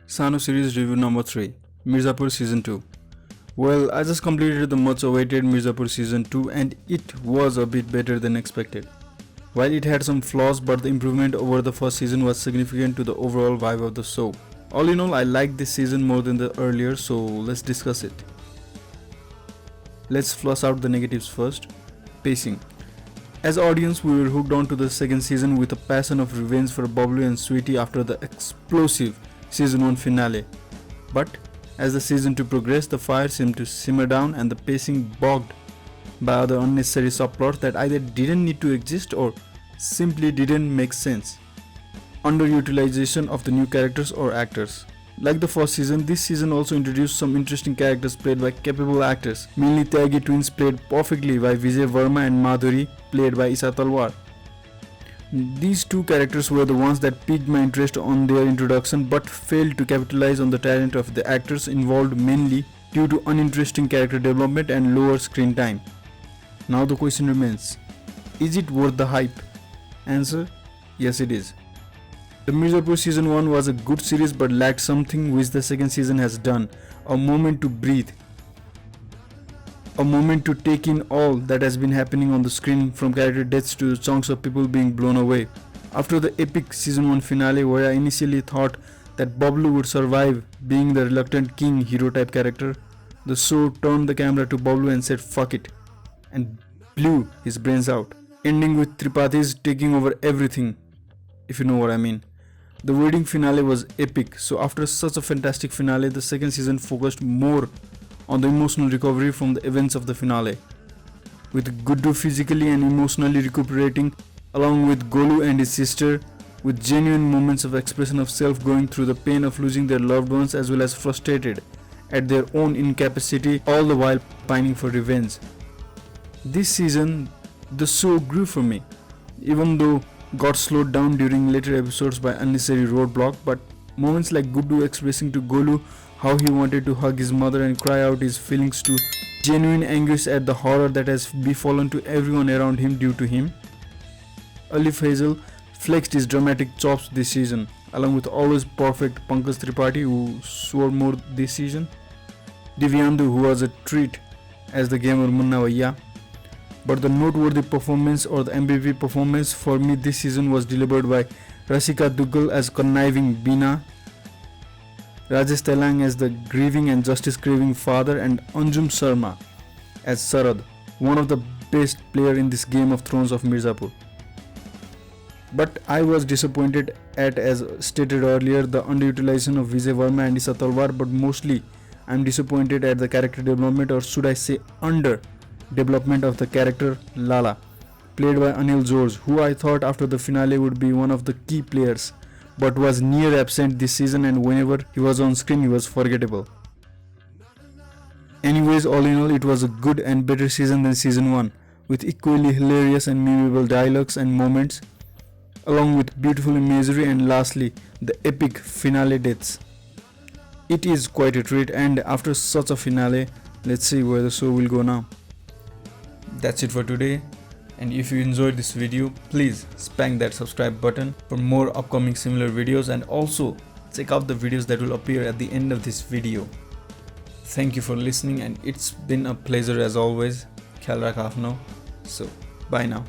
Sano series review number 3, Mirzapur season 2. Well, I just completed the much awaited Mirzapur season 2 and it was a bit better than expected. While it had some flaws, but the improvement over the first season was significant to the overall vibe of the show. All in all, I liked this season more than the earlier, so let's discuss it. Let's flush out the negatives first. Pacing. As audience, we were hooked on to the second season with a passion of revenge for Bablu and Sweetie after the explosive season 1 finale. But as the season 2 progressed, the fire seemed to simmer down and the pacing bogged by other unnecessary subplots that either didn't need to exist or simply didn't make sense. Underutilization of the new characters or actors. Like the first season, this season also introduced some interesting characters played by capable actors. Mainly Tyagi twins played perfectly by Vijay Verma and Madhuri played by Isha Talwar. These two characters were the ones that piqued my interest on their introduction but failed to capitalize on the talent of the actors involved, mainly due to uninteresting character development and lower screen time. Now the question remains, is it worth the hype? Answer, yes it is. The Mirzapur season 1 was a good series but lacked something which the second season has done, a moment to breathe. A moment to take in all that has been happening on the screen, from character deaths to chunks of people being blown away. After the epic season 1 finale, where I initially thought that Bablu would survive being the reluctant king hero type character, the show turned the camera to Bablu and said fuck it and blew his brains out, ending with Tripathis taking over everything, if you know what I mean. The wedding finale was epic, so after such a fantastic finale, the second season focused more on the emotional recovery from the events of the finale, with Guddu physically and emotionally recuperating along with Golu and his sister, with genuine moments of expression of self going through the pain of losing their loved ones as well as frustrated at their own incapacity, all the while pining for revenge. This season, the show grew for me, even though got slowed down during later episodes by unnecessary roadblock, but moments like Guddu expressing to Golu how he wanted to hug his mother and cry out his feelings to genuine anguish at the horror that has befallen to everyone around him due to him. Ali Faisal flexed his dramatic chops this season, along with always perfect Pankaj Tripathi, who swore more this season, Divyandu, who was a treat as the gamer Munna Vaiya. But the noteworthy performance, or the MVP performance for me this season, was delivered by Rasika Duggal as conniving Beena, Rajesh Telang as the grieving and justice craving father, and Anjum Sharma as Sarad, one of the best players in this Game of Thrones of Mirzapur. But I was disappointed at, as stated earlier, the underutilization of Vijay Verma and Isha Talwar, but mostly I am disappointed at the character development, or should I say under development of the character Lala, played by Anil George, who I thought after the finale would be one of the key players, but was near absent this season, and whenever he was on screen he was forgettable. Anyways, all in all, it was a good and better season than season 1, with equally hilarious and memorable dialogues and moments, along with beautiful imagery, and lastly, the epic finale deaths. It is quite a treat, and after such a finale, let's see where the show will go now. That's it for today, and if you enjoyed this video, please spank that subscribe button for more upcoming similar videos, and also check out the videos that will appear at the end of this video. Thank you for listening, and it's been a pleasure as always. Khayal rakh apno. So bye now.